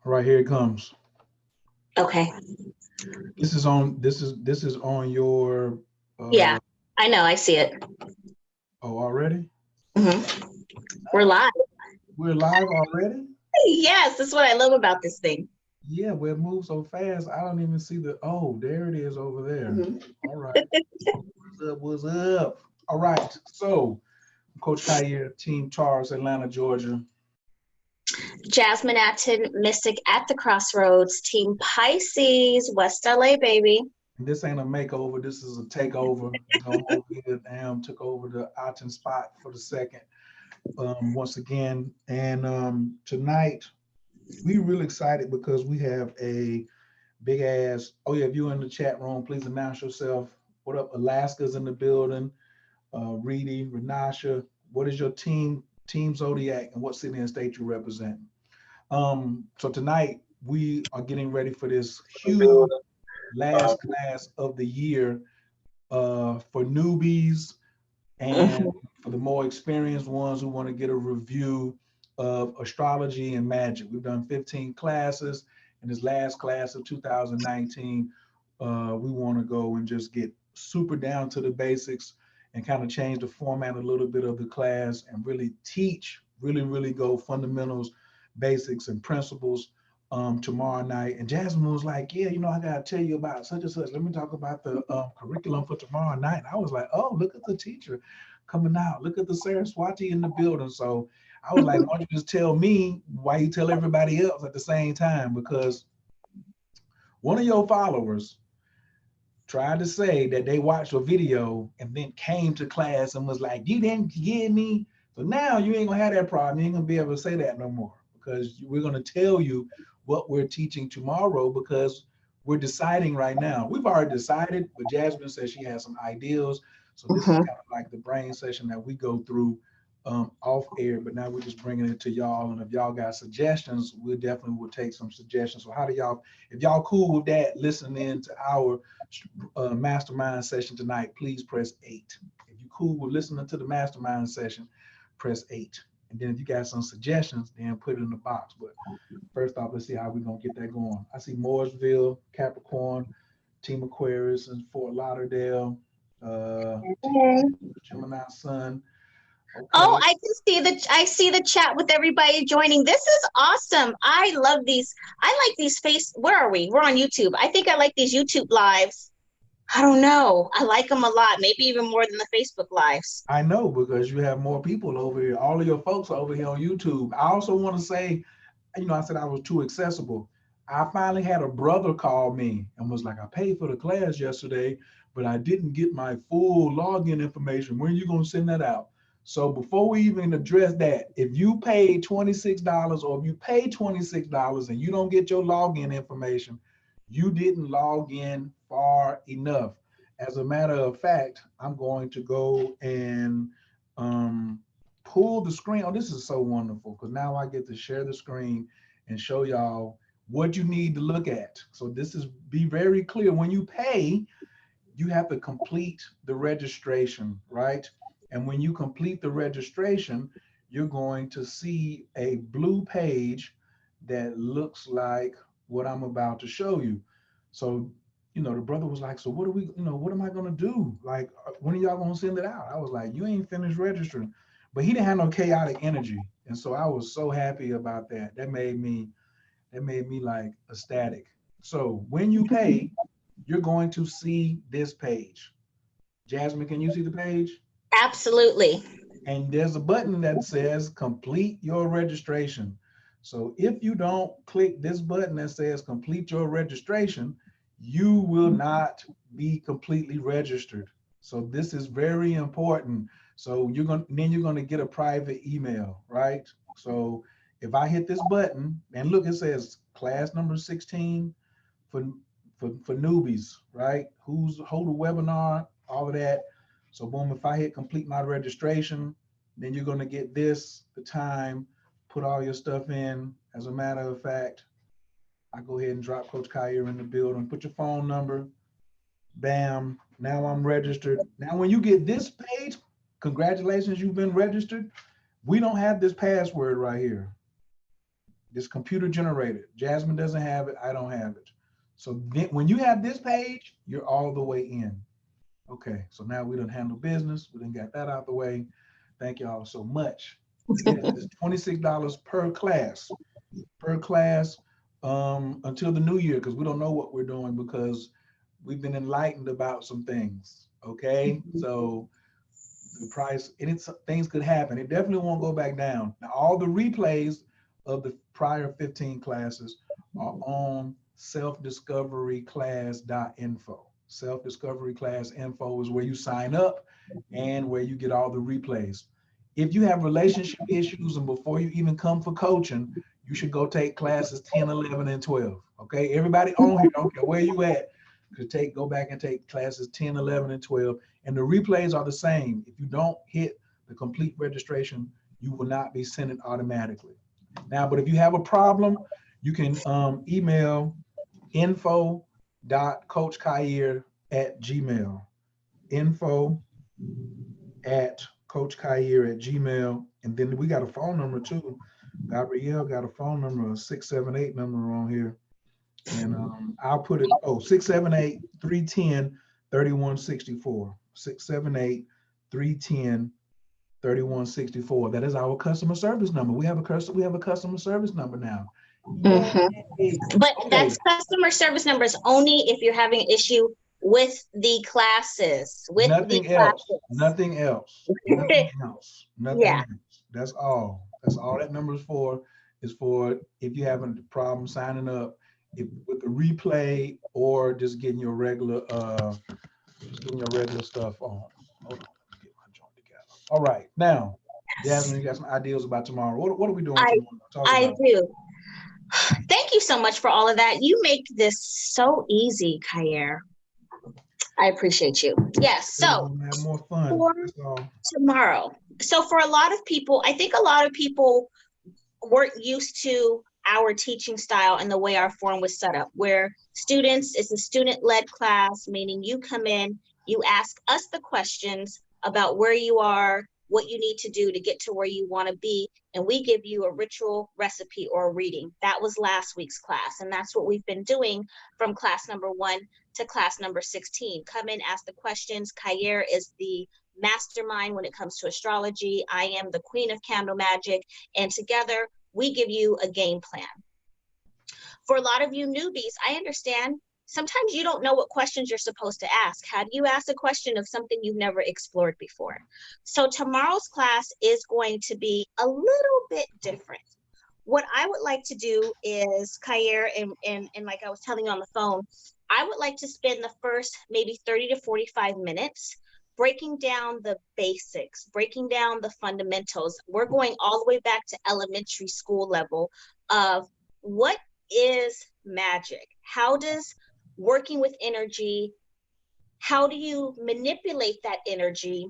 All right, here it comes. Okay. This is on your Yeah, uh I know. I see it. oh already? We're live. We're live already? Yes, that's what I love about this thing. Yeah, well, it moves so fast. I don't even see the oh, there it is over there. Mhm. All right. What's up? What's up? All right. So Coach Khayr, Team Charles, Atlanta, Georgia. Jasmine Atten, Mystic at the Crossroads, Team Pisces, West LA, baby. And this ain't a makeover, this is a takeover. You know, I'm over here, damn, took over the Aten spot for the second. Once again. And tonight we really excited because we have a big ass. Oh yeah, if you're in the chat room, please announce yourself. What up? Alaska's in the building. Reedy, Renasha. What is your team zodiac and what city and state you represent? So tonight we are getting ready for this huge last class of the year for newbies and Mhm. for the more experienced ones who want to get a review of astrology and magic. We've done 15 classes. In this last class of 2019, we want to go and just get super down to the basics and kind of change the format a little bit of the class and really teach, really go fundamentals, basics, and principles tomorrow night. And Jasmine was like, yeah, I got to tell you about such and such. Let me talk about the curriculum for tomorrow night. And I was like, oh, look at the teacher coming out. Look at the Saraswati in the building. So I was like, why don't you just tell me why you tell everybody else at the same time? Because one of your followers tried to say that they watched a video and then came to class and was like, you didn't get me. So now you ain't gonna have that problem. You ain't gonna be able to say that no more because we're gonna tell you what we're teaching tomorrow because we're deciding right now. We've already decided, but Jasmine says she has some ideas. So this is Mhm. kind of like the brain session that we go through off air, but now we're just bringing it to y'all. And if y'all got suggestions, we definitely will take some suggestions. So how do y'all, if y'all cool with that, listen in to our mastermind session tonight, please press 8. If you cool with listening to the mastermind session, press 8. And then if you got some suggestions, then put it in the box. But first off, let's see how we're gonna get that going. I see Mooresville, Capricorn, Team Aquarius, and Fort Lauderdale, Team Gemini Sun. Oh, Okay, I see the chat with everybody joining. This is awesome. I love these. I like these where are we? We're on YouTube. I think I like these YouTube lives. I don't know. I like them a lot, maybe even more than the Facebook lives. I know because you have more people over here. All of your folks are over here on YouTube. I also want to say, I said I was too accessible. I finally had a brother call me and was like, I paid for the class yesterday, but I didn't get my full login information. When are you going to send that out? So before we even address that, if you pay $26 or if you pay $26 and you don't get your login information, you didn't log in far enough. As a matter of fact, I'm going to go and um, pull the screen. Oh, this is so wonderful because now I get to share the screen and show y'all what you need to look at. So this is be very clear. When you pay, you have to complete the registration, right? And when you complete the registration, you're going to see a blue page that looks like what I'm about to show you. So, the brother was like, so what are we, what am I going to do? Like, when are y'all going to send it out? I was like, you ain't finished registering. But he didn't have no chaotic energy. And so I was so happy about that. That made me like ecstatic. So when you pay, you're going to see this page. Jasmine, can you see the page? Absolutely. And there's a button that says complete your registration. So if you don't click this button that says complete your registration, you will not be completely registered. So this is very important. So you're going to get a private email, right? So if I hit this button and look, it says class number 16 for for newbies, right? Who's hold a webinar, all of that. So boom, if I hit complete my registration, then you're gonna get this, the time, put all your stuff in. As a matter of fact, I go ahead and drop Coach Khayr in the building, put your phone number, bam, now I'm registered. Now when you get this page, congratulations, you've been registered. We don't have this password right here. This computer generated. Jasmine doesn't have it. I don't have it. So then when you have this page, you're all the way in. Okay, so now we done handle business. We done got that out the way. Thank y'all so much. Yes, it's $26 per class until the new year, because we don't know what we're doing, because we've been enlightened about some things. Okay, so the price, and it's, things could happen. It definitely won't go back down. Now, all the replays of the prior 15 classes are on selfdiscoveryclass.info. Self-discovery class info is where you sign up and where you get all the replays. If you have relationship issues and before you even come for coaching, you should go take classes 10, 11, and 12. Okay, everybody on here, I don't care where you at, could go back and take classes 10, 11, and 12. And the replays are the same. If you don't hit the complete registration, you will not be sent it automatically. Now, but if you have a problem, you can email info.coachkhayr@gmail. info@coachkhayr@gmail. And then we got a phone number too. Gabrielle got a phone number, a 678 number on here. And I'll put it, 678-310-3164. 678-310-3164. That is our customer service number. We have a customer service number now. Mhm. But Okay. that's customer service numbers only if you're having an issue with the classes. Nothing else. Nothing else. Nothing else. Nothing Yeah. else. That's all. That's all that number is for if you're having a problem signing up with the replay or just getting your regular stuff on. Hold on, let me get my joint together. All right. Now, Jasmine, you got some ideas about tomorrow. What are we doing tomorrow? I do. Thank you so much for all of that. You make this so easy, Khayr. I appreciate you. Yes. So have more fun. For tomorrow. So for a lot of people, I think a lot of people weren't used to our teaching style and the way our form was set up, where it's a student-led class, meaning you come in, you ask us the questions about where you are, what you need to do to get to where you want to be, and we give you a ritual, recipe, or a reading. That was last week's class, and that's what we've been doing from class number 1 to class number 16. Come in, ask the questions. Khayr is the mastermind when it comes to astrology. I am the queen of candle magic, and together we give you a game plan. For a lot of you newbies, I understand sometimes you don't know what questions you're supposed to ask. How do you ask a question of something you've never explored before? So tomorrow's class is going to be a little bit different. What I would like to do is, Khayr, and like I was telling you on the phone, I would like to spend the first maybe 30 to 45 minutes breaking down the basics, breaking down the fundamentals. We're going all the way back to elementary school level of what is magic? How does working with energy, how do you manipulate that energy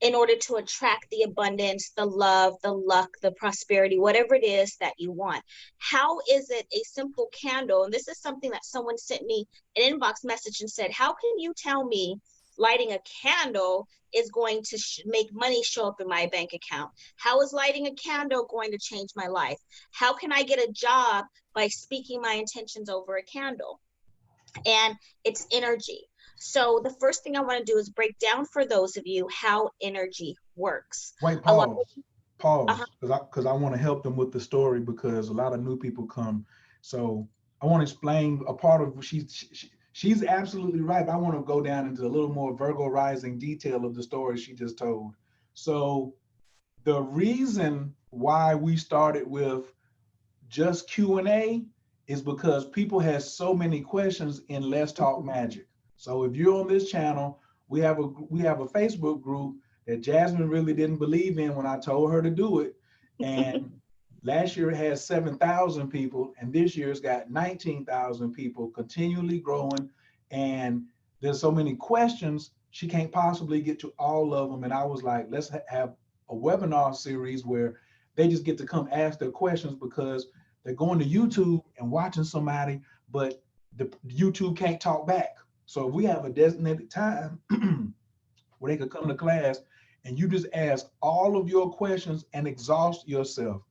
in order to attract the abundance, the love, the luck, the prosperity, whatever it is that you want? How is it a simple candle? And this is something that someone sent me an inbox message and said, how can you tell me lighting a candle is going to make money show up in my bank account? How is lighting a candle going to change my life? How can I get a job by speaking my intentions over a candle? And it's energy. So the first thing I want to do is break down for those of you how energy works. Wait, pause, because I want to help them with the story, because a lot of new people come. So I want to explain a part of she's absolutely right, but I want to go down into a little more Virgo rising detail of the story she just told. So the reason why we started with just Q&A is because people have so many questions in Let's Talk Magic. So if you're on this channel, we have a Facebook group that Jasmine really didn't believe in when I told her to do it. And last year it had 7,000 people, and this year it's got 19,000 people, continually growing. And there's so many questions, she can't possibly get to all of them. And I was like, let's have a webinar series where they just get to come ask their questions, because they're going to YouTube and watching somebody, but the YouTube can't talk back. So if we have a designated time where they could come to class and you just ask all of your questions and exhaust yourself,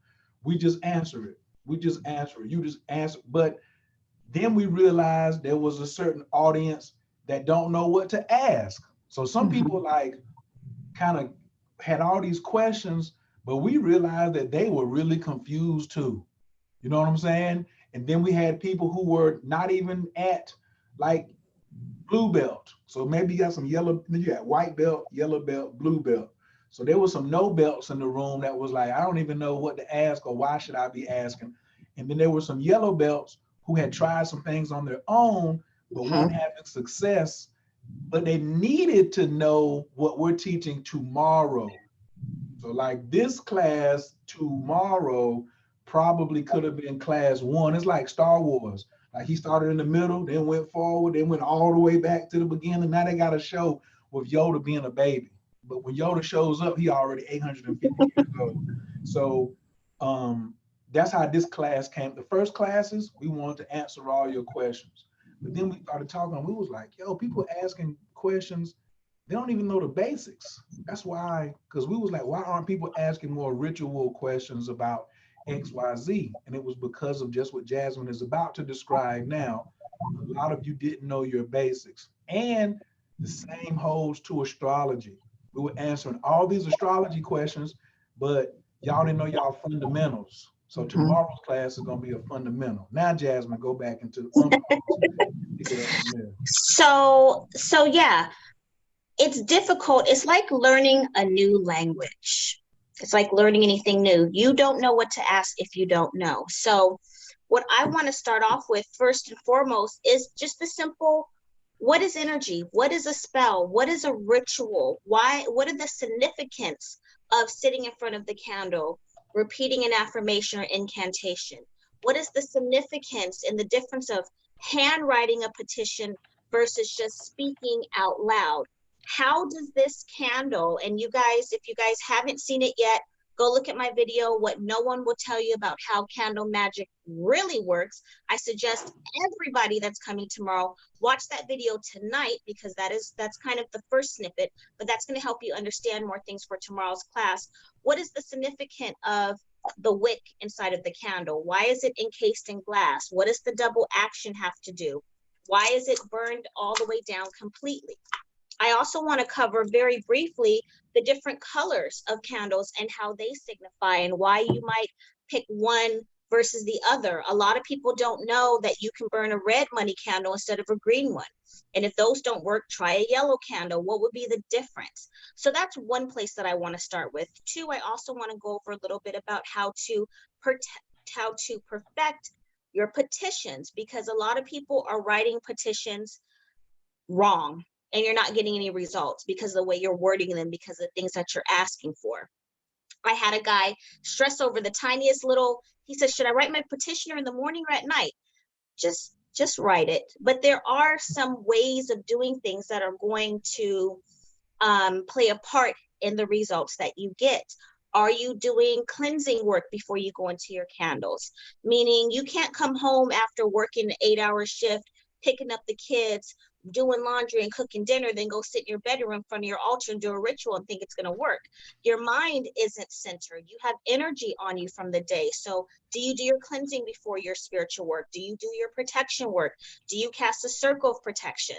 we just answer it. We just answer. You just answer. But then we realized there was a certain audience that don't know what to ask. So some Mhm. people like kind of had all these questions, but we realized that they were really confused too. You know what I'm saying? And then we had people who were not even at like blue belt. So maybe you got some yellow, you got white belt, yellow belt, blue belt. So there was some no belts in the room that was like, I don't even know what to ask or why should I be asking. And then there were some yellow belts who had tried some things on their own, but weren't Mhm. having success, but they needed to know what we're teaching tomorrow. So like this class tomorrow probably could have been class one. It's like Star Wars. Like he started in the middle, then went forward, then went all the way back to the beginning. Now they got a show with Yoda being a baby. But when Yoda shows up, he already 850 years old. So um, that's how this class came. The first classes, we wanted to answer all your questions. But then we started talking, and we was like, yo, people asking questions, they don't even know the basics. That's why, because we was like, why aren't people asking more ritual questions about XYZ? And it was because of just what Jasmine is about to describe now. A lot of you didn't know your basics. And the same holds to astrology. We were answering all these astrology questions, but y'all didn't know y'all fundamentals. So Mhm. tomorrow's class is going to be a fundamental. Now, Jasmine, go back into uncles and pick it up from there. So yeah, it's difficult. It's like learning a new language. It's like learning anything new. You don't know what to ask if you don't know. So, what I want to start off with first and foremost is just the simple, what is energy? What is a spell? What is a ritual? Why, what are the significance of sitting in front of the candle, repeating an affirmation or incantation? What is the significance and the difference of handwriting a petition versus just speaking out loud? How does this candle, and you guys, if you guys haven't seen it yet, go look at my video, What No One Will Tell You About How Candle Magic Really Works. I suggest everybody that's coming tomorrow watch that video tonight, because that's kind of the first snippet, but that's going to help you understand more things for tomorrow's class. What is the significance of the wick inside of the candle? Why is it encased in glass? What does the double action have to do? Why is it burned all the way down completely? I also want to cover very briefly the different colors of candles and how they signify and why you might pick one versus the other. A lot of people don't know that you can burn a red money candle instead of a green one. And if those don't work, try a yellow candle. What would be the difference? So that's one place that I want to start with. Two, I also want to go over a little bit about how to perfect your petitions, because a lot of people are writing petitions wrong, and you're not getting any results because of the way you're wording them, because of the things that you're asking for. I had a guy stress over the tiniest little, he said, should I write my petitioner in the morning or at night? Just write it. But there are some ways of doing things that are going to play a part in the results that you get. Are you doing cleansing work before you go into your candles? Meaning you can't come home after working an 8-hour shift, picking up the kids, doing laundry and cooking dinner, then go sit in your bedroom in front of your altar and do a ritual and think it's going to work. Your mind isn't centered. You have energy on you from the day. So do you do your cleansing before your spiritual work? Do you do your protection work? Do you cast a circle of protection?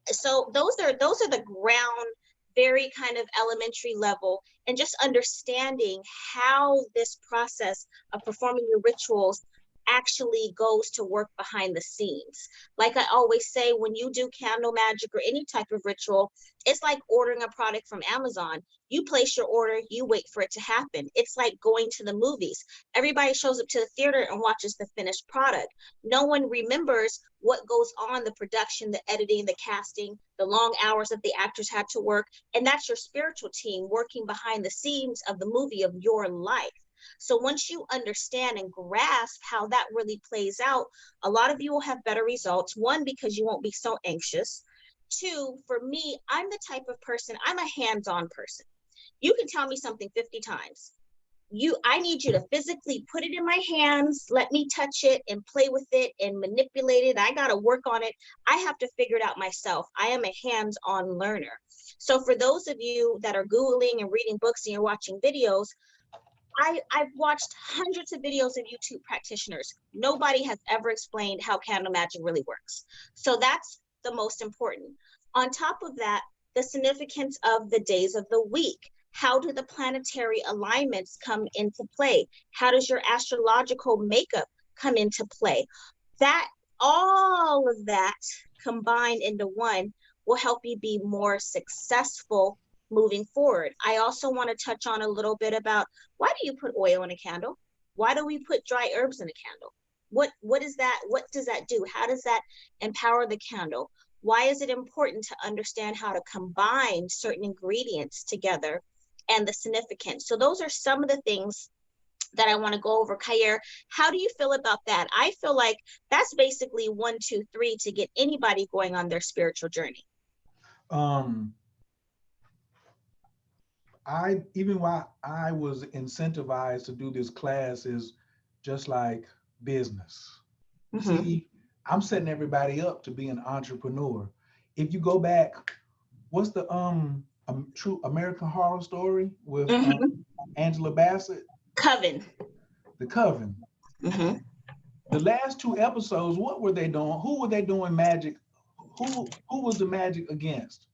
So those are the ground, very kind of elementary level, and just understanding how this process of performing your rituals actually goes to work behind the scenes. Like I always say, when you do candle magic or any type of ritual, it's like ordering a product from Amazon. You place your order, you wait for it to happen. It's like going to the movies. Everybody shows up to the theater and watches the finished product. No one remembers what goes on, the production, the editing, the casting, the long hours that the actors had to work. And that's your spiritual team working behind the scenes of the movie of your life. So once you understand and grasp how that really plays out, a lot of you will have better results. One, because you won't be so anxious. Two, for me, I'm the type of person, I'm a hands-on person. You can tell me something 50 times. I need you to physically put it in my hands, let me touch it and play with it and manipulate it. I got to work on it. I have to figure it out myself. I am a hands-on learner. So for those of you that are Googling and reading books and you're watching videos, I've watched hundreds of videos of YouTube practitioners. Nobody has ever explained how candle magic really works. So that's the most important. On top of that, the significance of the days of the week. How do the planetary alignments come into play? How does your astrological makeup come into play? That all of that combined into one will help you be more successful moving forward. I also want to touch on a little bit about, why do you put oil in a candle? Why do we put dry herbs in a candle? What is that? What does that do? How does that empower the candle? Why is it important to understand how to combine certain ingredients together and the significance? So those are some of the things that I want to go over. Kayer, how do you feel about that? I feel like that's basically 1, 2, 3 to get anybody going on their spiritual journey. Even while I was incentivized to do this class is just like business. Mm-hmm. See, I'm setting everybody up to be an entrepreneur. If you go back, what's the true American Horror Story with Angela Bassett? Coven. The Coven. Mm-hmm. The last 2 episodes, what were they doing? Who were they doing magic? Who was the magic against?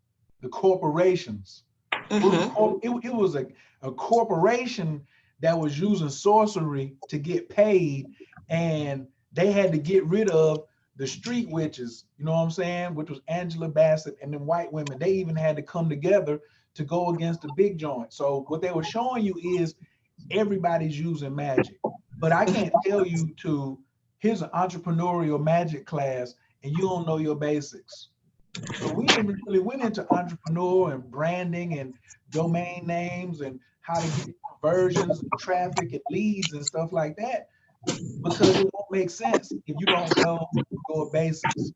The corporations. Mm-hmm. It was a corporation that was using sorcery to get paid, and they had to get rid of the street witches, you know what I'm saying, which was Angela Bassett and then white women. They even had to come together to go against the big joint. So what they were showing you is everybody's using magic. But I can't tell you to, here's an entrepreneurial magic class and you don't know your basics. So we even really went into entrepreneur and branding and domain names and how to get conversions and traffic and leads and stuff like that, because it won't make sense if you don't know your basics.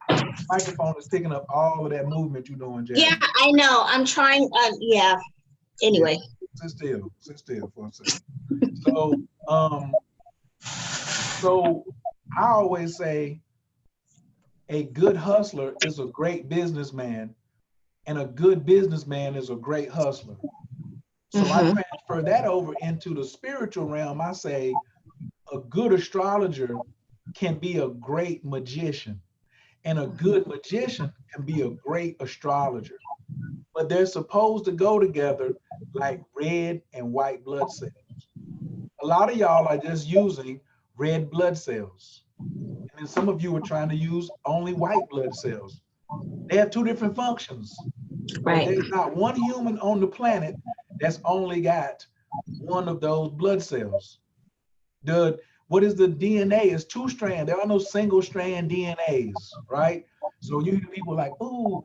Microphone is picking up all of that movement you're doing, Jasmine. Yeah, I know. I'm trying. Yeah. Anyway. Yeah. Sit still for a second. So I always say a good hustler is a great businessman, and a good businessman is a great hustler. So I transfer that over into the spiritual realm. I say a good astrologer can be a great magician, and a good magician can be a great astrologer. But they're supposed to go together like red and white blood cells. A lot of y'all are just using red blood cells. And then some of you are trying to use only white blood cells. They have 2 different functions. Right. There's not one human on the planet that's only got one of those blood cells. What is the DNA? It's 2 strand. There are no single strand DNAs, right? So you hear people like, oh,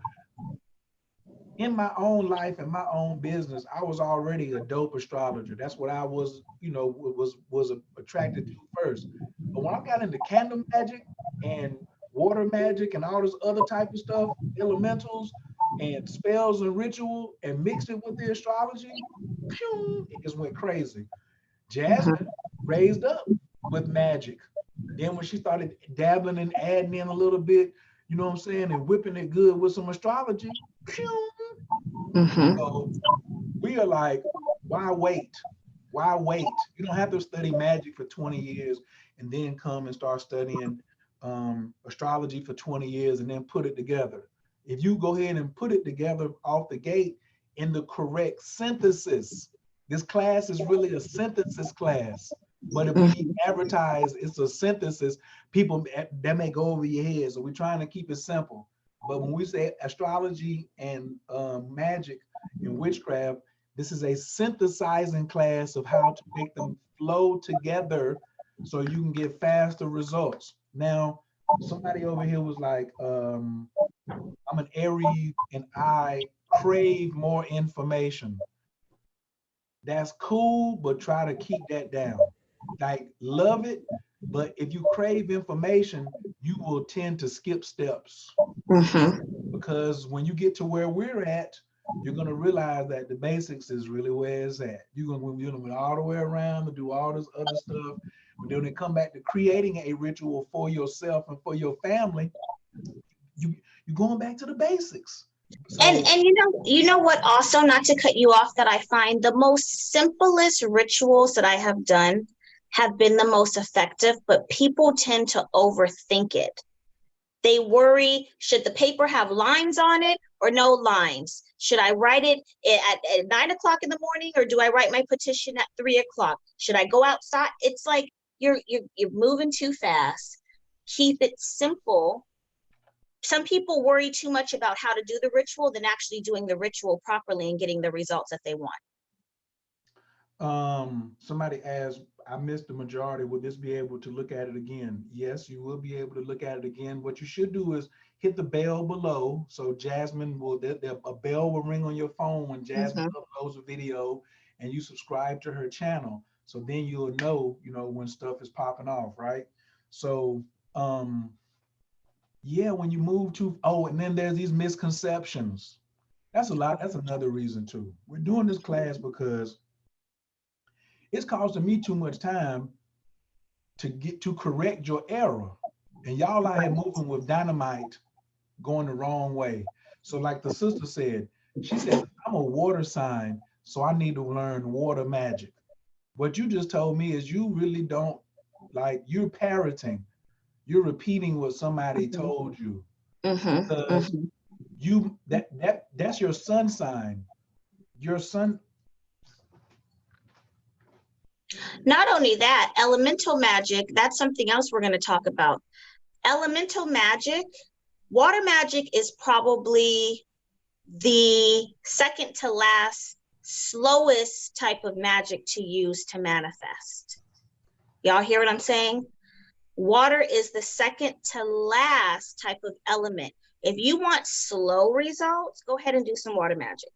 in my own life and my own business, I was already a dope astrologer. That's what I was, was attracted to first. But when I got into candle magic and water magic and all this other type of stuff, elementals and spells and ritual, and mixed it with the astrology, it just went crazy. Jasmine raised up with magic. Then when she started dabbling and adding in a little bit, you know what I'm saying, and whipping it good with some astrology, so we are like, why wait? Why wait? You don't have to study magic for 20 years and then come and start studying astrology for 20 years and then put it together. If you go ahead and put it together off the gate in the correct synthesis, this class is really a synthesis class. But if we advertise it's a synthesis, people that may go over your head. So we're trying to keep it simple. But when we say astrology and magic and witchcraft, this is a synthesizing class of how to make them flow together so you can get faster results. Now, somebody over here was like, I'm an Aries and I crave more information. That's cool, but try to keep that down. Like, love it, but if you crave information, you will tend to skip steps. Because when you get to where we're at, you're going to realize that the basics is really where it's at. You're going to go all the way around to do all this other stuff. But then when it come back to creating a ritual for yourself and for your family, you're going back to the basics. So And you know what also, not to cut you off, that I find the most simplest rituals that I have done have been the most effective, but people tend to overthink it. They worry, should the paper have lines on it or no lines? Should I write it at 9 o'clock in the morning, or do I write my petition at 3 o'clock? Should I go outside? It's like you're moving too fast. Keep it simple. Some people worry too much about how to do the ritual than actually doing the ritual properly and getting the results that they want. somebody asked, I missed the majority. Will this be able to look at it again? Yes, you will be able to look at it again. What you should do is hit the bell below. So Jasmine will, a bell will ring on your phone when Jasmine Mm-hmm. uploads a video and you subscribe to her channel. So then you'll know, when stuff is popping off, right? So, yeah, when you move to, oh, and then there's these misconceptions. That's a lot. That's another reason too. We're doing this class because it's costing me too much time to get to correct your error. And y'all out here Right. moving with dynamite going the wrong way. So, like the sister said, she says, I'm a water sign, so I need to learn water magic. What you just told me is you really don't, like, you're parroting, you're repeating what somebody Mm-hmm. told you Mm-hmm. because Mm-hmm. that's your sun sign. Your sun. Not only that, elemental magic, that's something else we're going to talk about. Elemental magic, water magic is probably the second to last slowest type of magic to use to manifest. Y'all hear what I'm saying? Water is the second to last type of element. If you want slow results, go ahead and do some water magic.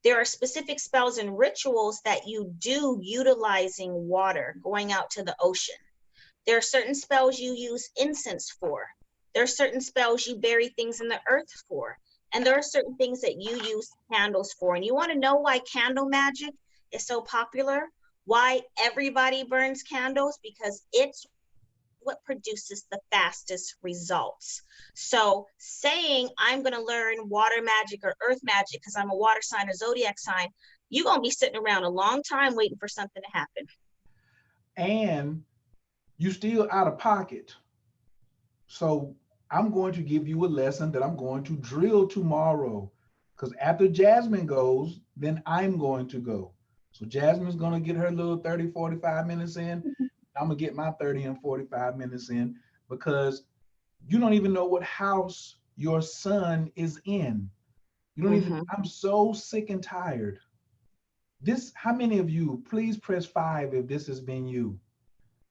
There are specific spells and rituals that you do utilizing water, going out to the ocean. There are certain spells you use incense for. There are certain spells you bury things in the earth for. And there are certain things that you use candles for. And you want to know why candle magic is so popular? Why everybody burns candles? Because it's what produces the fastest results. So saying I'm going to learn water magic or earth magic because I'm a water sign or zodiac sign, you're going to be sitting around a long time waiting for something to happen. And you still out of pocket. So I'm going to give you a lesson that I'm going to drill tomorrow. Because after Jasmine goes, then I'm going to go. So Jasmine's going to get her little 30, 45 minutes in. I'm going to get my 30 and 45 minutes in because you don't even know what house your son is in. You don't even, Mm-hmm. I'm so sick and tired. This, how many of you, please press 5 if this has been you.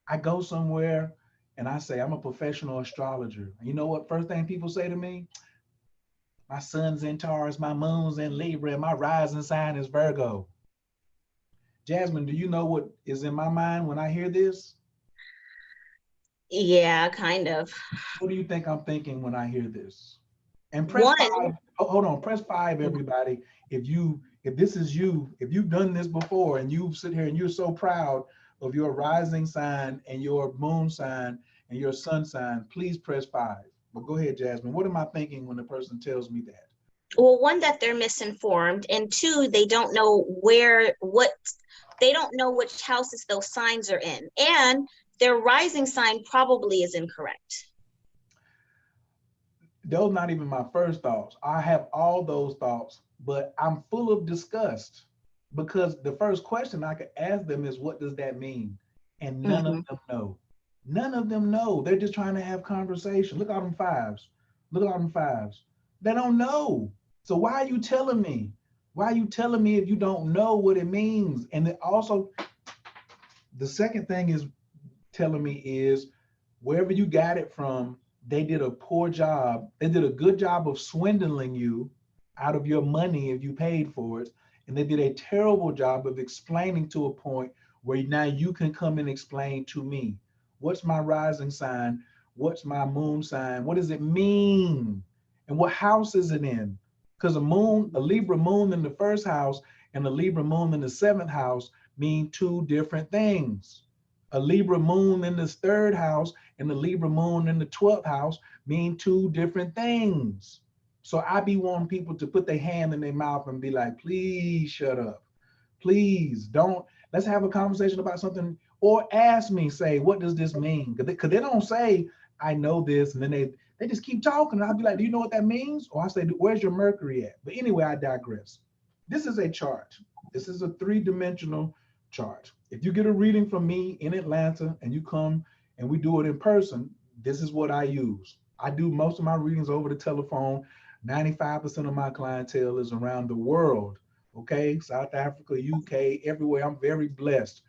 I go somewhere and I say, I'm a professional astrologer. And you know what? First thing people say to me, my sun's in Taurus, my moon's in Libra, and my rising sign is Virgo. Jasmine, do you know what is in my mind when I hear this? Yeah, kind of. What do you think I'm thinking when I hear this? And press One, 5. Oh, hold on, press 5, everybody. If this is you, if you've done this before and you sit here and you're so proud of your rising sign and your moon sign and your sun sign, please press 5. But go ahead, Jasmine. What am I thinking when the person tells me that? well, one, that they're misinformed, and two, they don't know they don't know which houses those signs are in, and their rising sign probably is incorrect. Those not even my first thoughts. I have all those thoughts, but I'm full of disgust because the first question I could ask them is, what does that mean? And none of Mm-hmm. them know. None of them know. They're just trying to have conversation. Look at all them fives. Look at all them fives. They don't know. So why are you telling me? Why are you telling me if you don't know what it means? And it also, the second thing is telling me is wherever you got it from, they did a poor job. They did a good job of swindling you out of your money if you paid for it. And they did a terrible job of explaining to a point where now you can come and explain to me, what's my rising sign? What's my moon sign? What does it mean? And what house is it in? Because a Libra moon in the first house and a Libra moon in the seventh house mean two different things. A Libra moon in the third house and the Libra moon in the 12th house mean two different things. So I be wanting people to put their hand in their mouth and be like, please shut up. Please don't. Let's have a conversation about something, or ask me, say, what does this mean? Because they don't say, I know this, and then they just keep talking. And I'll be like, do you know what that means? Or I say, where's your Mercury at? But anyway, I digress. This is a chart. This is a three-dimensional chart. If you get a reading from me in Atlanta and you come and we do it in person, this is what I use. I do most of my readings over the telephone. 95% of my clientele is around the world. Okay, South Africa, UK, everywhere. I'm very blessed.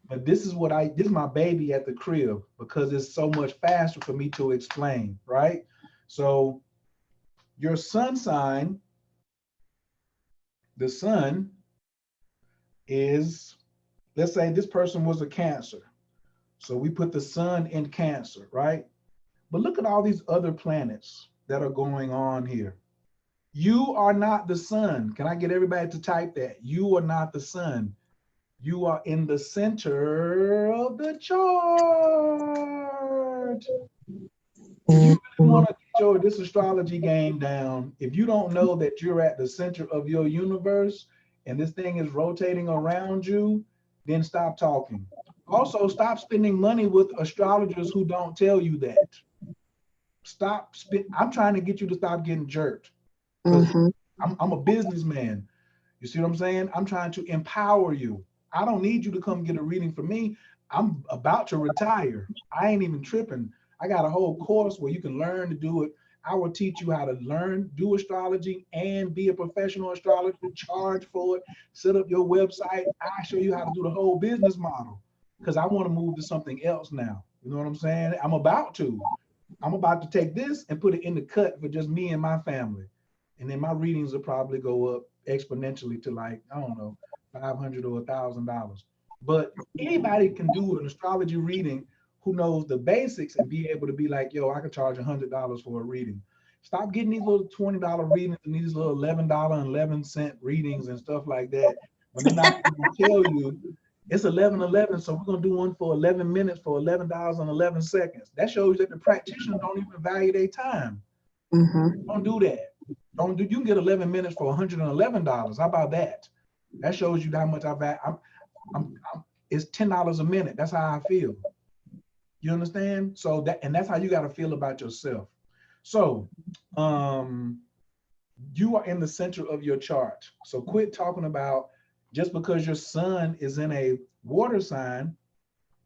But this is this is my baby at the crib because it's so much faster for me to explain, right? So your sun sign, the sun is, let's say this person was a Cancer. So we put the sun in Cancer, right? But look at all these other planets that are going on here. You are not the sun. Can I get everybody to type that? You are not the sun. You are in the center of the chart. If you really want to get this astrology game down, if you don't know that you're at the center of your universe and this thing is rotating around you, then stop talking. Also, stop spending money with astrologers who don't tell you that. I'm trying to get you to stop getting jerked because I'm a businessman. You see what I'm saying? I'm trying to empower you. I don't need you to come get a reading from me. I'm about to retire. I ain't even tripping. I got a whole course where you can learn to do it. I will teach you how to learn, do astrology, and be a professional astrologer, charge for it, set up your website. I show you how to do the whole business model because I want to move to something else now. You know what I'm saying? I'm about to. I'm about to take this and put it in the cut for just me and my family. And then my readings will probably go up exponentially to, like, I don't know, 500 or $1,000. But anybody can do an astrology reading who knows the basics and be able to be like, yo, I can charge $100 for a reading. Stop getting these little $20 readings and these little $11.11 readings and stuff like that when they're not even gonna tell you it's 11:11, so we're gonna do one for 11 minutes for $11.11. That shows that the practitioners don't even value their time. Don't do that. Don't do. You can get 11 minutes for $111. How about that? That shows you how much I value. It's $10 a minute. That's how I feel. You understand? So that's how you got to feel about yourself. So, you are in the center of your chart. So quit talking about just because your sun is in a water sign,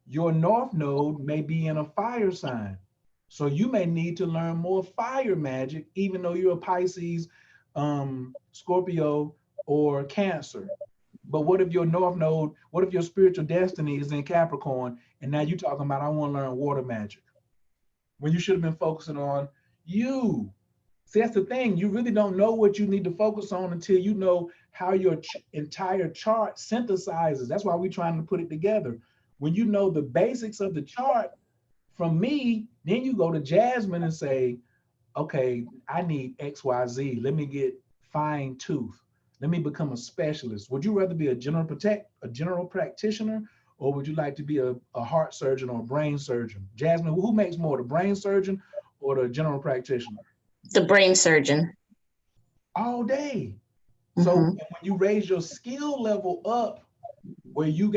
your north node may be in a fire sign. So you may need to learn more fire magic, even though you're a Pisces, Scorpio, or Cancer. But what if your north node, what if your spiritual destiny is in Capricorn, and now you're talking about, I want to learn water magic, when you should have been focusing on you. See, that's the thing. You really don't know what you need to focus on until you know how your entire chart synthesizes. That's why we're trying to put it together. When you know the basics of the chart from me, then you go to Jasmine and say, okay, I need XYZ. Let me get fine tooth. Let me become a specialist. Would you rather be a general practitioner, or would you like to be a heart surgeon or a brain surgeon? Jasmine, who makes more, the brain surgeon or the general practitioner? The brain surgeon. All day. So when you raise your skill level up, when you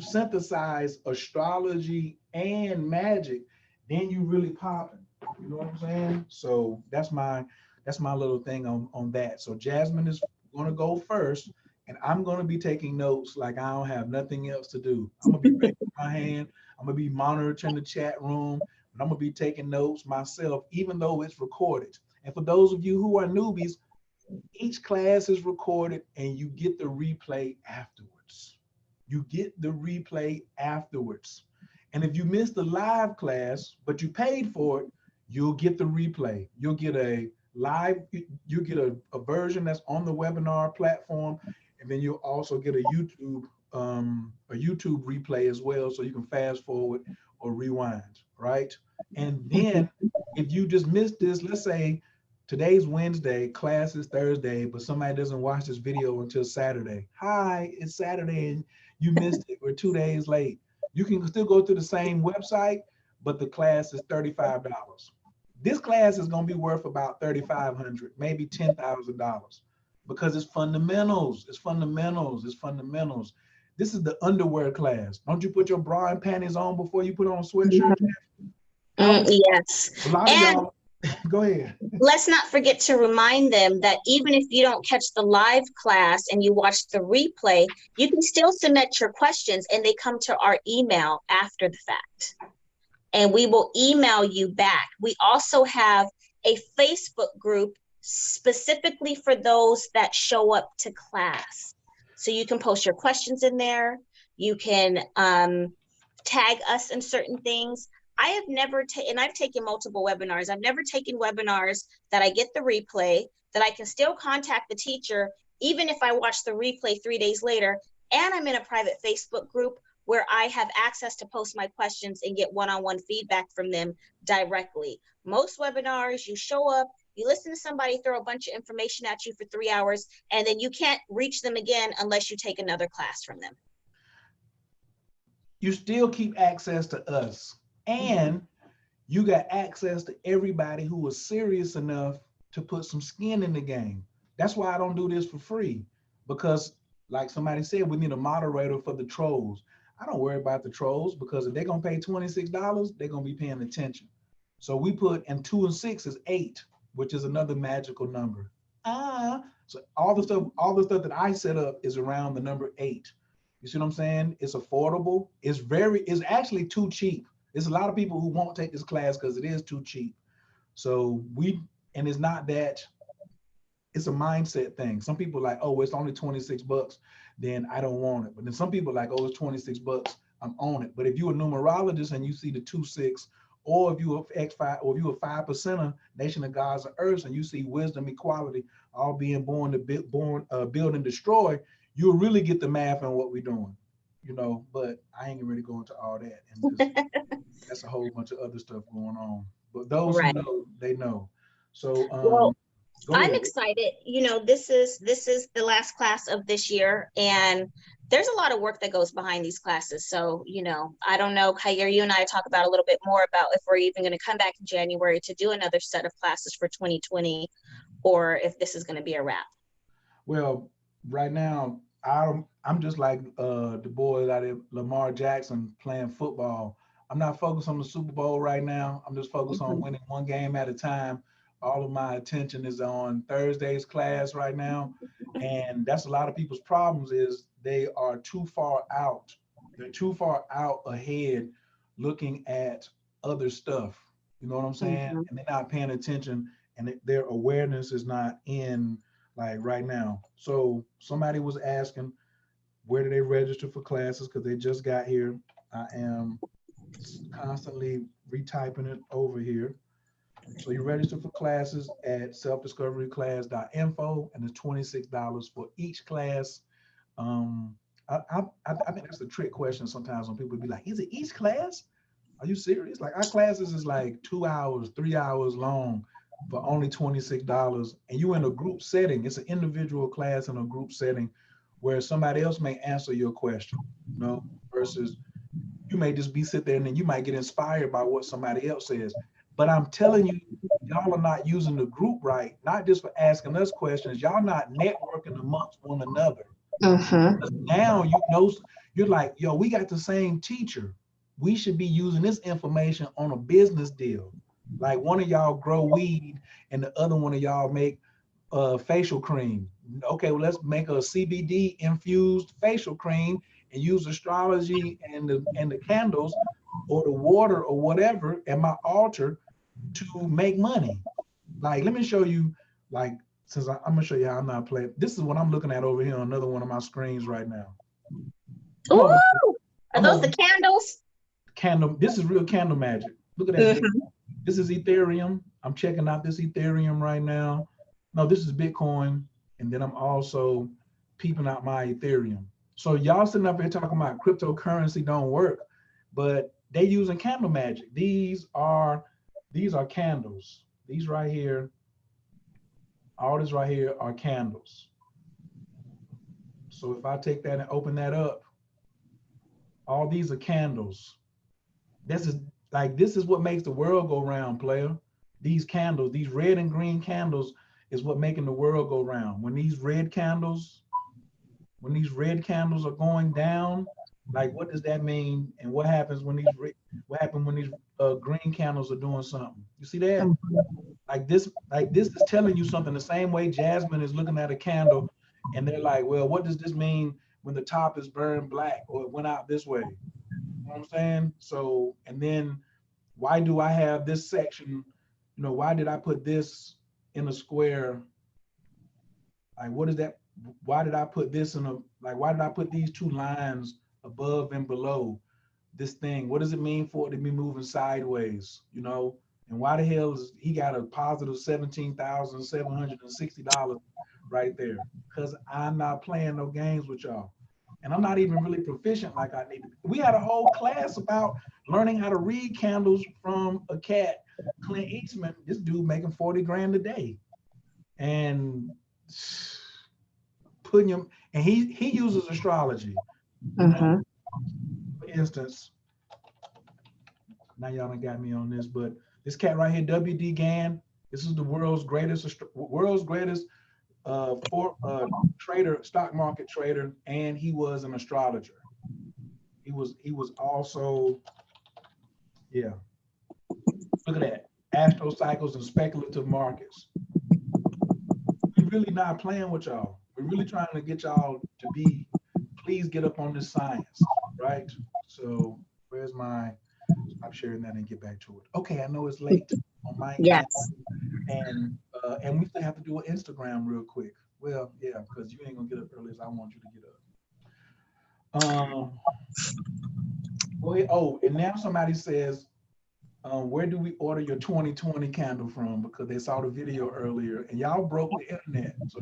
synthesize astrology and magic, then you really popping. You know what I'm saying? So that's my little thing on that. So Jasmine is gonna go first, and I'm gonna be taking notes like I don't have nothing else to do. I'm gonna be raising my hand. I'm gonna be monitoring the chat room, and I'm gonna be taking notes myself, even though it's recorded. And for those of you who are newbies, each class is recorded, and you get the replay afterwards. You get the replay afterwards. And if you missed the live class, but you paid for it, you'll get the replay. You'll get a live, you get a version that's on the webinar platform, and then you'll also get a YouTube replay as well, so you can fast forward or rewind, right? And then if you just missed this, let's say today's Wednesday, class is Thursday, but somebody doesn't watch this video until Saturday. Hi, it's Saturday and you missed it. We're 2 days late. You can still go to the same website, but the class is $35. This class is going to be worth about $3,500, maybe $10,000, because it's fundamentals. It's fundamentals. It's fundamentals. This is the underwear class. Don't you put your bra and panties on before you put on a sweatshirt? Yes. A lot of y'all, go ahead. Let's not forget to remind them that even if you don't catch the live class and you watch the replay, you can still submit your questions and they come to our email after the fact. And we will email you back. We also have a Facebook group specifically for those that show up to class. So you can post your questions in there. You can tag us in certain things. I have never taken, and I've taken multiple webinars. I've never taken webinars that I get the replay, that I can still contact the teacher, even if I watch the replay 3 days later, and I'm in a private Facebook group where I have access to post my questions and get one-on-one feedback from them directly. Most webinars, you show up, you listen to somebody throw a bunch of information at you for 3 hours, and then you can't reach them again unless you take another class from them. You still keep access to us, and you got access to everybody who was serious enough to put some skin in the game. That's why I don't do this for free, because like somebody said, we need a moderator for the trolls. I don't worry about the trolls, because if they're gonna pay $26, they're gonna be paying attention. So we put, and 2 and 6 is 8, which is another magical number. So all the stuff that I set up is around the number 8. You see what I'm saying? It's affordable. It's actually too cheap. There's a lot of people who won't take this class because it is too cheap. So and it's not that, it's a mindset thing. Some people are like, oh, it's only $26, then I don't want it. But then some people are like, oh, it's $26, I'm on it. But if you're a numerologist and you see the 2-6, or if you're X5, or if you're a 5%er, Nation of Gods and Earths, and you see wisdom, equality, all being born to build and destroy, you'll really get the math on what we're doing, you know. But I ain't really going to all that, and just, that's a whole bunch of other stuff going on. But those who know, they know. So well, I'm excited. You know, this is the last class of this year, and there's a lot of work that goes behind these classes. So, you know, I don't know, Kyer, you and I talk about a little bit more about if we're even going to come back in January to do another set of classes for 2020, or if this is going to be a wrap. Well, right now, I'm just like the boys out of Lamar Jackson playing football. I'm not focused on the Super Bowl right now. I'm just focused on winning one game at a time. All of my attention is on Thursday's class right now. And that's a lot of people's problems, is they are too far out. They're too far out ahead looking at other stuff. You know what I'm saying? And they're not paying attention, and their awareness is not in, like, right now. So somebody was asking, where do they register for classes? Because they just got here. I am constantly retyping it over here. So you register for classes at selfdiscoveryclass.info, and it's $26 for each class. I think that's the trick question sometimes when people be like, is it each class? Are you serious? Like, our classes is like 2 hours, 3 hours long for only $26. And you in a group setting. It's an individual class in a group setting where somebody else may answer your question, you know, versus you may just be sit there and then you might get inspired by what somebody else says. But I'm telling you, y'all are not using the group right, not just for asking us questions. Y'all not networking amongst one another. Now you know, you're like, yo, we got the same teacher. We should be using this information on a business deal. Like, one of y'all grow weed and the other one of y'all make facial cream. Okay, well, let's make a CBD infused facial cream and use astrology and the candles or the water or whatever at my altar to make money. Like, let me show you, like, since I'm gonna show you how I'm not playing. This is what I'm looking at over here on another one of my screens right now. Ooh, are those the candles? Candle, this is real candle magic. Look at that. This is Ethereum. I'm checking out this Ethereum right now. No, this is Bitcoin. And then I'm also peeping out my Ethereum. So y'all sitting up here talking about cryptocurrency don't work, but they using candle magic. These are candles. These right here, all this right here are candles. So if I take that and open that up, all these are candles. This is what makes the world go round, player. these candles, these red and green candles is what making the world go round. When these red candles are going down, like what does that mean? And what happens when what happens when these green candles are doing something? You see that? Like this is telling you something the same way Jasmine is looking at a candle and they're like, well, what does this mean when the top is burned black or it went out this way? You know what I'm saying? So, and then why do I have this section? You know, why did I put this in a square? Like, what is that? Why did I put this in a, like, why did I put these two lines above and below this thing? What does it mean for it to be moving sideways? You know, and why the hell is he got a positive $17,760 right there? Because I'm not playing no games with y'all. And I'm not even really proficient like I need to be. We had a whole class about learning how to read candles from a cat, Clint Eastman. This dude making 40 grand a day. And putting him, and he uses astrology. You know, for instance, now y'all done got me on this, but this cat right here, W.D. Gann, this is the world's greatest trader, stock market trader, and he was an astrologer. He was also, yeah. Look at that, astro cycles and speculative markets. We're really not playing with y'all. We're really trying to get y'all to be, please get up on this science, right? So where's my, stop sharing that and get back to it. Okay, I know it's late on my Yes. end, and we still have to do an Instagram real quick. Well, yeah, because you ain't gonna get up early as I want you to get up. Go ahead. Oh, and now somebody says, where do we order your 2020 candle from? Because they saw the video earlier, and y'all broke the internet. So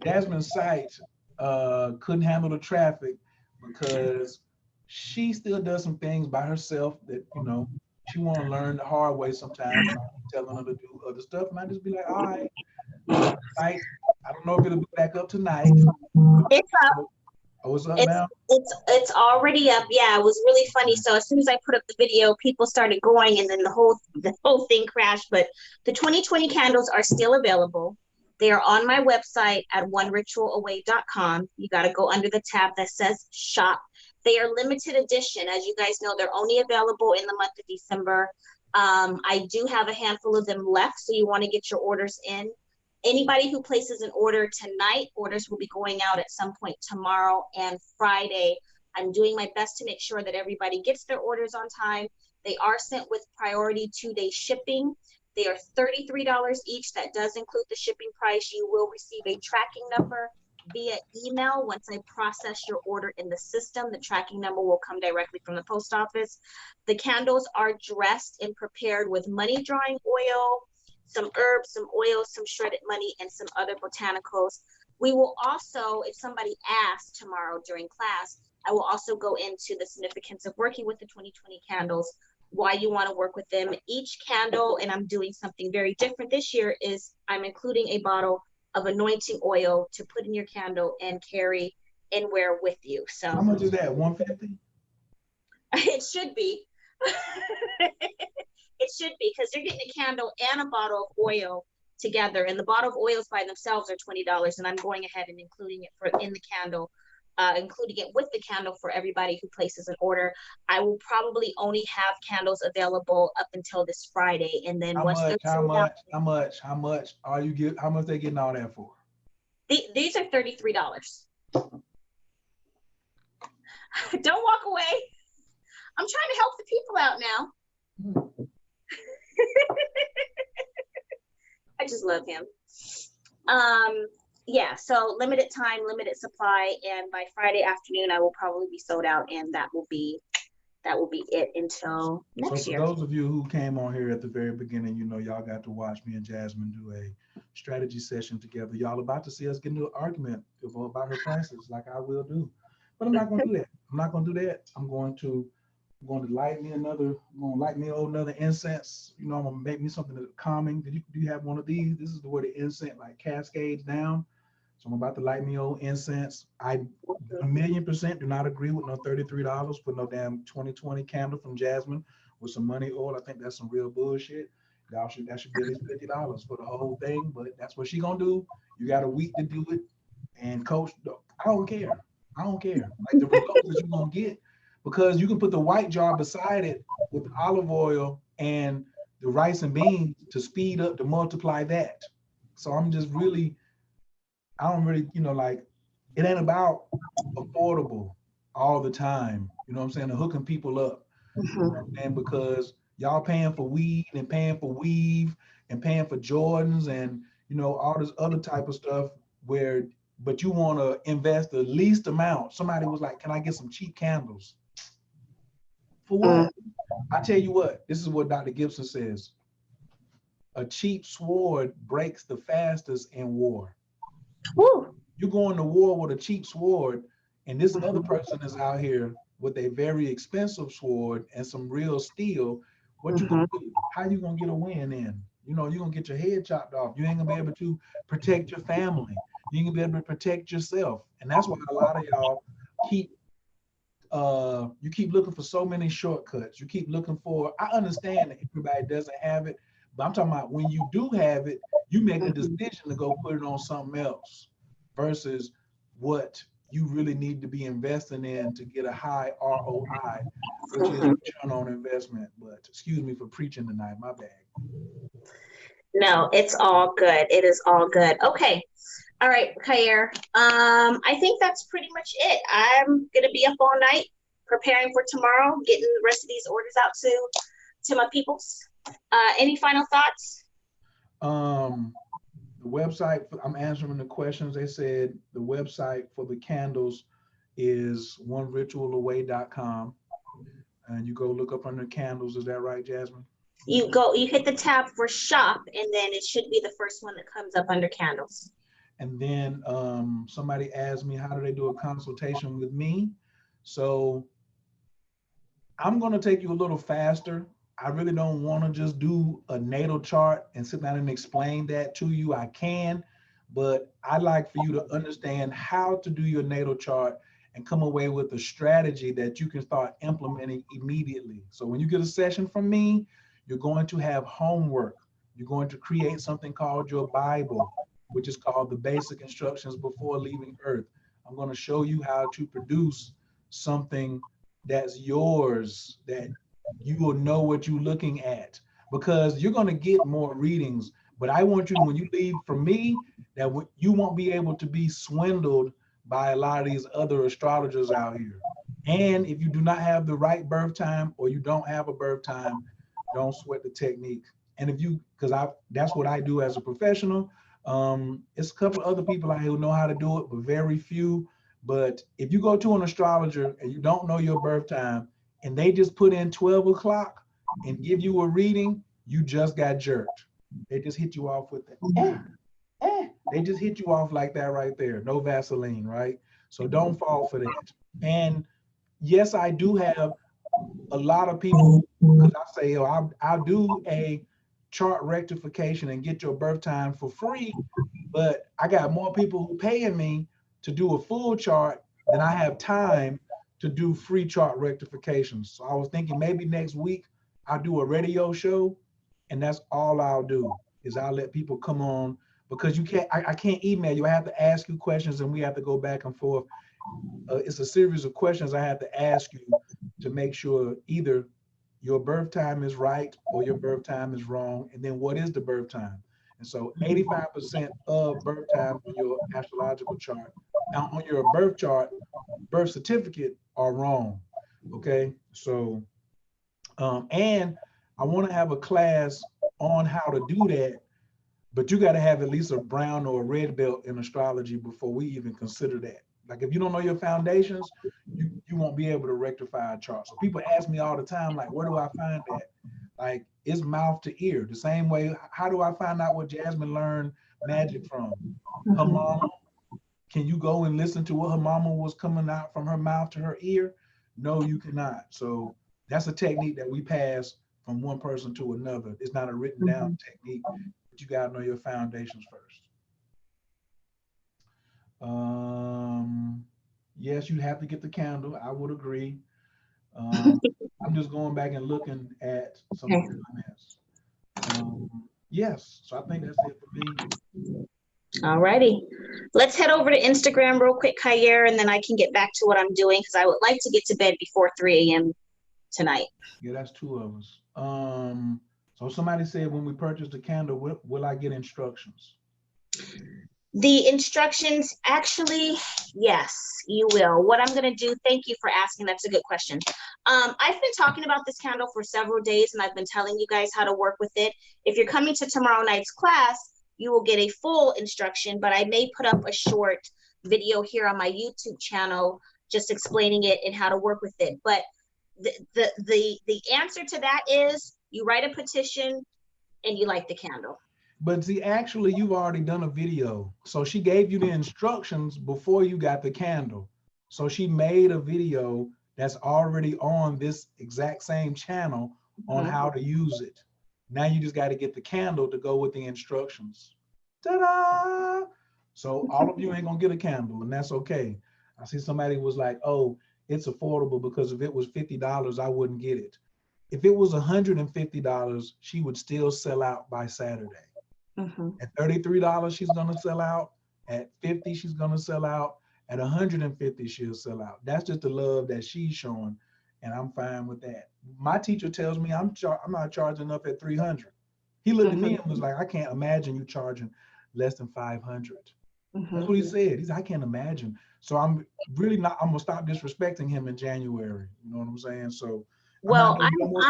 Jasmine's site couldn't handle the traffic because she still does some things by herself that, you know, she want to learn the hard way sometimes. And I keep telling her to do other stuff, and I just be like, all right, site. I don't know if it'll be back up tonight. It's Oh, it's up It's now? it's already up. Yeah, it was really funny. So as soon as I put up the video, people started going, and then the whole thing crashed. But the 2020 candles are still available. They are on my website at oneritualaway.com. You got to go under the tab that says shop. They are limited edition. As you guys know, they're only available in the month of December. I do have a handful of them left, so you want to get your orders in. Anybody who places an order tonight, orders will be going out at some point tomorrow and Friday. I'm doing my best to make sure that everybody gets their orders on time. They are sent with priority 2-day shipping. They are $33 each. That does include the shipping price. You will receive a tracking number via email. Once I process your order in the system, the tracking number will come directly from the post office. The candles are dressed and prepared with money drawing oil, some herbs, some oils, some shredded money, and some other botanicals. We will also, if somebody asks tomorrow during class, I will also go into the significance of working with the 2020 candles, why you want to work with them. Each candle, and I'm doing something very different this year, is I'm including a bottle of anointing oil to put in your candle and carry and wear with you. So how much is that? 150? it should be. It should be, because you're getting a candle and a bottle of oil together, and the bottle of oils by themselves are $20, and I'm going ahead and including it in the candle, including it with the candle for everybody who places an order. I will probably only have candles available up until this Friday, and then once they're sold out, How much are you get? How much they getting all that for? these are $33. Don't walk away. I'm trying to help the people out now. I just love him. Yeah, so limited time, limited supply, and by Friday afternoon, I will probably be sold out, and that will be it until next So year. for those of you who came on here at the very beginning, you know, y'all got to watch me and Jasmine do a strategy session together. Y'all about to see us get into an argument about her prices, like I will do. But I'm not going to do that. I'm not going to do that. I'm going to light me another incense. You know, I'm gonna make me something that's calming. Do you have one of these? This is the way the incense like cascades down. So I'm about to light me old incense. I 1,000,000% do not agree with no $33 for no damn 2020 candle from Jasmine with some money oil. I think that's some real bullshit. That should be at least $50 for the whole thing, but that's what she gonna do. You got a week to do it, and coach, I don't care. I don't care. Like the results that you're gonna get, because you can put the white jar beside it with the olive oil and the rice and beans to speed up to multiply that. So I'm just really, I don't really, like it ain't about affordable all the time. You know what I'm saying? And hooking people up. You know what I'm saying? Because y'all paying for weed and paying for weave and paying for Jordans and all this other type of stuff where but you want to invest the least amount. Somebody was like, "Can I get some cheap candles?" For what? I tell you what, this is what Dr. Gibson says. A cheap sword breaks the fastest in war. Woo. You're going to war with a cheap sword, and this other person is out here with a very expensive sword and some real steel. What you gonna do? How you gonna get a win in? You're gonna get your head chopped off. You ain't gonna be able to protect your family. You ain't gonna be able to protect yourself. And that's why a lot of y'all keep you keep looking for so many shortcuts. You keep looking for, I understand that everybody doesn't have it, but I'm talking about when you do have it, you make a decision to go put it on something else versus what you really need to be investing in to get a high ROI, which is return on investment. But excuse me for preaching tonight, my bad. No, it's all good. It is all good. Okay. All right, Kair. I think that's pretty much it. I'm gonna be up all night preparing for tomorrow, getting the rest of these orders out to my peoples. Any final thoughts? The website, I'm answering the questions. They said the website for the candles is oneritualaway.com. And you go look up under candles. Is that right, Jasmine? You hit the tab for shop, and then it should be the first one that comes up under candles. And then somebody asked me, how do they do a consultation with me? So I'm going to take you a little faster. I really don't want to just do a natal chart and sit down and explain that to you. I can, but I'd like for you to understand how to do your natal chart and come away with a strategy that you can start implementing immediately. So when you get a session from me, you're going to have homework. You're going to create something called your Bible, which is called the Basic Instructions Before Leaving Earth. I'm going to show you how to produce something that's yours, that you will know what you're looking at, because you're going to get more readings. But I want you to, when you leave from me, that you won't be able to be swindled by a lot of these other astrologers out here. And if you do not have the right birth time or you don't have a birth time, don't sweat the technique. And if you, because that's what I do as a professional. It's a couple of other people out here who know how to do it, but very few. But if you go to an astrologer and you don't know your birth time and they just put in 12 o'clock and give you a reading, you just got jerked. They just hit you off with that. They just hit you off like that right there. No Vaseline, right? So don't fall for that. And yes, I do have a lot of people, because I say, oh, I'll do a chart rectification and get your birth time for free, but I got more people who paying me to do a full chart than I have time to do free chart rectifications. So I was thinking maybe next week I'll do a radio show, and that's all I'll do is I'll let people come on, because you can't, I can't email you. I have to ask you questions and we have to go back and forth. It's a series of questions I have to ask you to make sure either your birth time is right or your birth time is wrong. And then what is the birth time? And so 85% of birth time on your astrological chart, on your birth chart, birth certificate are wrong. Okay. So, and I want to have a class on how to do that, but you got to have at least a brown or a red belt in astrology before we even consider that. Like if you don't know your foundations, you won't be able to rectify a chart. So people ask me all the time, like, where do I find that? Like, it's mouth to ear. The same way, how do I find out what Jasmine learned magic from? Her mama. Can you go and listen to what her mama was coming out from her mouth to her ear? No, you cannot. So that's a technique that we pass from one person to another. It's not a written down technique, but you gotta know your foundations first. Yes, you have to get the candle. I would agree. I'm just going back and looking at some of Okay. the comments. Yes, so I think that's it for me. All righty. Let's head over to Instagram real quick, Kayer, and then I can get back to what I'm doing because I would like to get to bed before 3 a.m. tonight. Yeah, that's two of us. So somebody said when we purchase the candle, will I get instructions? The instructions, actually, yes, you will. What I'm going to do, thank you for asking. That's a good question. I've been talking about this candle for several days, and I've been telling you guys how to work with it. If you're coming to tomorrow night's class, you will get a full instruction, but I may put up a short video here on my YouTube channel just explaining it and how to work with it. But the answer to that is you write a petition and you light the candle. But see, actually, you've already done a video. So she gave you the instructions before you got the candle. So she made a video that's already on this exact same channel on how to use it. Now you just got to get the candle to go with the instructions. Ta-da! So all of you ain't gonna get a candle, and that's okay. I see somebody was like, "Oh, it's affordable because if it was $50, I wouldn't get it." If it was $150, she would still sell out by Saturday. At $33, she's gonna sell out. At 50, she's gonna sell out. At 150, she'll sell out. That's just the love that she's showing, and I'm fine with that. My teacher tells me I'm not charging enough at 300. He looked at me and was like, "I can't imagine you charging less than 500." That's what he said. He's, "I can't imagine." So I'm really not. I'm gonna stop disrespecting him in January. You know what I'm saying? So I'm not Well, gonna do more.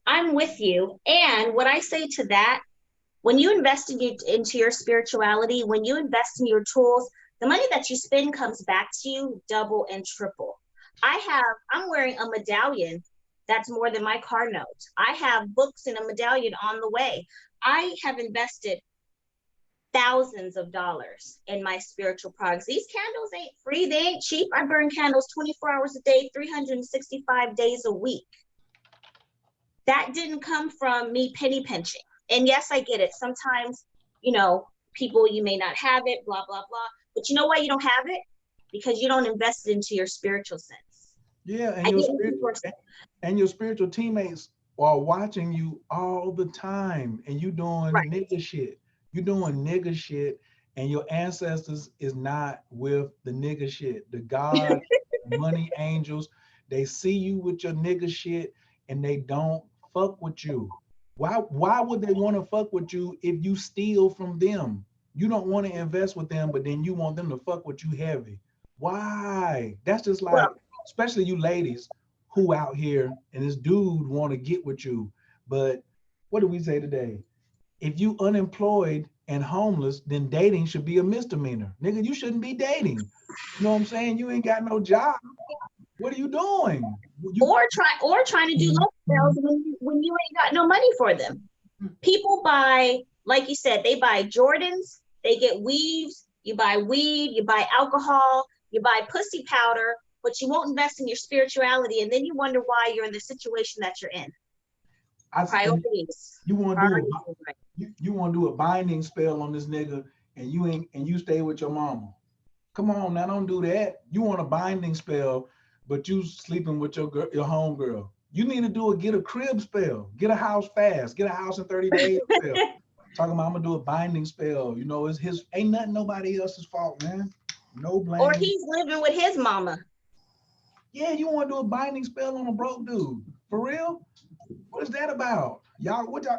I'm with you. And what I say to that, when you invest into your spirituality, when you invest in your tools, the money that you spend comes back to you double and triple. I'm wearing a medallion that's more than my car note. I have books and a medallion on the way. I have invested thousands of dollars in my spiritual products. These candles ain't free, they ain't cheap. I burn candles 24 hours a day, 365 days a week. That didn't come from me penny pinching. And yes, I get it. Sometimes, people, you may not have it, blah, blah, blah. But you know why you don't have it? Because you don't invest it into your spiritual sense. Yeah, and your spiritual teammates are watching you all the time, and you doing Right. nigga shit. You doing nigga shit, and your ancestors is not with the nigga shit. The God, money angels, they see you with your nigga shit, and they don't fuck with you. Why would they want to fuck with you if you steal from them? You don't want to invest with them, but then you want them to fuck with you heavy. Why? That's just like, Well, especially you ladies who out here and this dude want to get with you. But what do we say today? If you unemployed and homeless, then dating should be a misdemeanor. Nigga, you shouldn't be dating. You know what I'm saying? You ain't got no job. What are you doing? or trying to do local sales when you ain't got no money for them. People buy, like you said, they buy Jordans, they get weaves, you buy weed, you buy alcohol, you buy pussy powder, but you won't invest in your spirituality, and then you wonder why you're in the situation that you're in. Priorities. You want to do Priorities is right. you want to do a binding spell on this nigga, and you stay with your mama. Come on now, don't do that. You want a binding spell, but you sleeping with your homegirl. You need to get a crib spell, get a house fast, get a house in 30 days spell. Talking about I'm gonna do a binding spell. It's his, ain't nothing nobody else's fault, man. No blame. Or he's living with his mama. Yeah, you want to do a binding spell on a broke dude. For real? What is that about?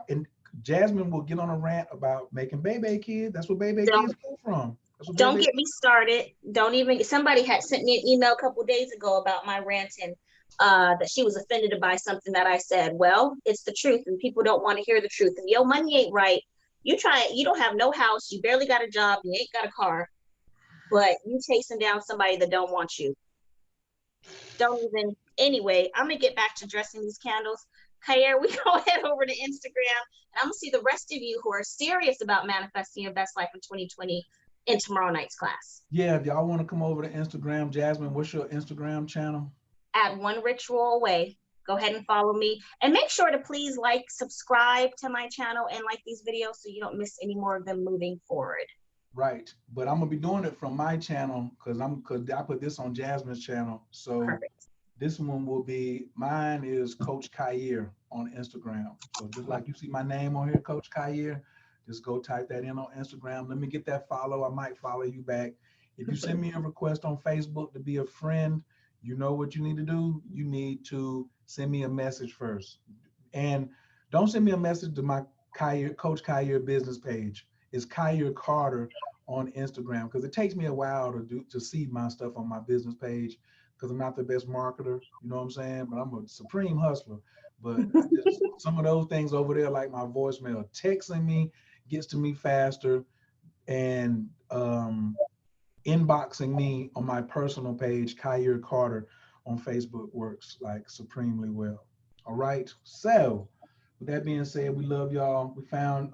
And Jasmine will get on a rant about making baby kids. That's where baby kids come from. Don't get me started. Somebody had sent me an email a couple days ago about my ranting, that she was offended by something that I said. Well, it's the truth, and people don't want to hear the truth. If your money ain't right, you don't have no house, you barely got a job, you ain't got a car, but you chasing down somebody that don't want you. Anyway, I'm gonna get back to dressing these candles. Kayer, we go head over to Instagram, and I'm gonna see the rest of you who are serious about manifesting your best life in 2020 in tomorrow night's class. Yeah, if y'all want to come over to Instagram, Jasmine, what's your Instagram channel? At One Ritual Away. Go ahead and follow me, and make sure to please subscribe to my channel, and like these videos so you don't miss any more of them moving forward. Right, but I'm gonna be doing it from my channel because I put this on Jasmine's channel. So Perfect. This one will be, mine is Coach Kair on Instagram. So just like you see my name on here, Coach Kair, just go type that in on Instagram. Let me get that follow. I might follow you back. If you send me a request on Facebook to be a friend, you know what you need to do? You need to send me a message first. And don't send me a message to my Coach Kair business page. It's Kair Carter on Instagram because it takes me a while to see my stuff on my business page because I'm not the best marketer, you know what I'm saying? But I'm a supreme hustler. But I just some of those things over there, like my voicemail, texting me gets to me faster, and inboxing me on my personal page, Kyrie Carter on Facebook, works like supremely well. All right. So with that being said, we love y'all. We found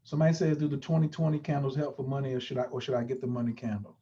somebody says, do the 2020 candles help for money, or should I get the money candle?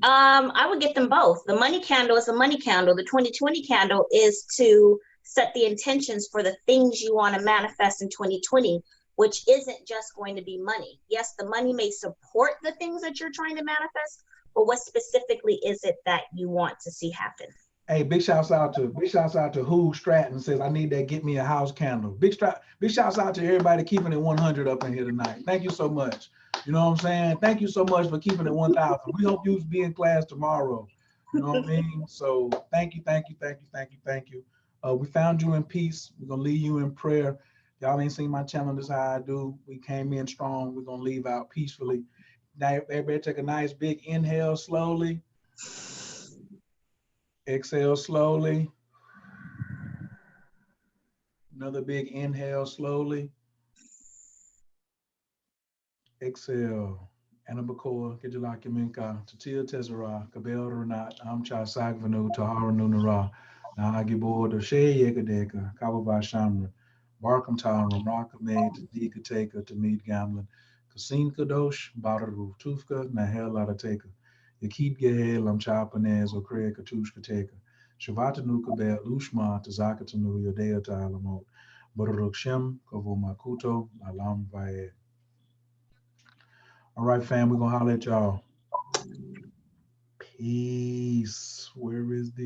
I would get them both. The money candle is a money candle. The 2020 candle is to set the intentions for the things you want to manifest in 2020, which isn't just going to be money. Yes, the money may support the things that you're trying to manifest, but what specifically is it that you want to see happen? Hey, big shouts out to Who Stratton says, I need that, get me a house candle. Big shouts out to everybody keeping it 100 up in here tonight. Thank you so much. You know what I'm saying? Thank you so much for keeping it 1,000. We hope you be in class tomorrow. You know what I mean? So thank you, thank you, thank you, thank you, thank you. We found you in peace. We're gonna leave you in prayer. Y'all ain't seen my channel, this is how I do. We came in strong. We're gonna leave out peacefully. Now everybody take a nice big inhale slowly. Exhale slowly. Another big inhale slowly. Exhale. Anabakor, Kejalakiminka, Tatia Tezara, Kabel Renat, Amcha Sagvanu, Tahara Nunara, Nahagibor, Doshe Yegadeka, Kababa Shamra, Barkam Tara, Rakame, Tadika Taka, Tamid Gamlin, Kasin Kadosh, Bararu, Tufka, Nahel Ladateka, Yakid Gehel, Amchapanez, Okrea Katushka Taka, Shavata Nukabel, Ushma, Tazakatanu, Yodea Talamot, Baruk Shem, Kovomakuto, Alam Vae. All right, fam, we're gonna holler at y'all. Peace. Where is the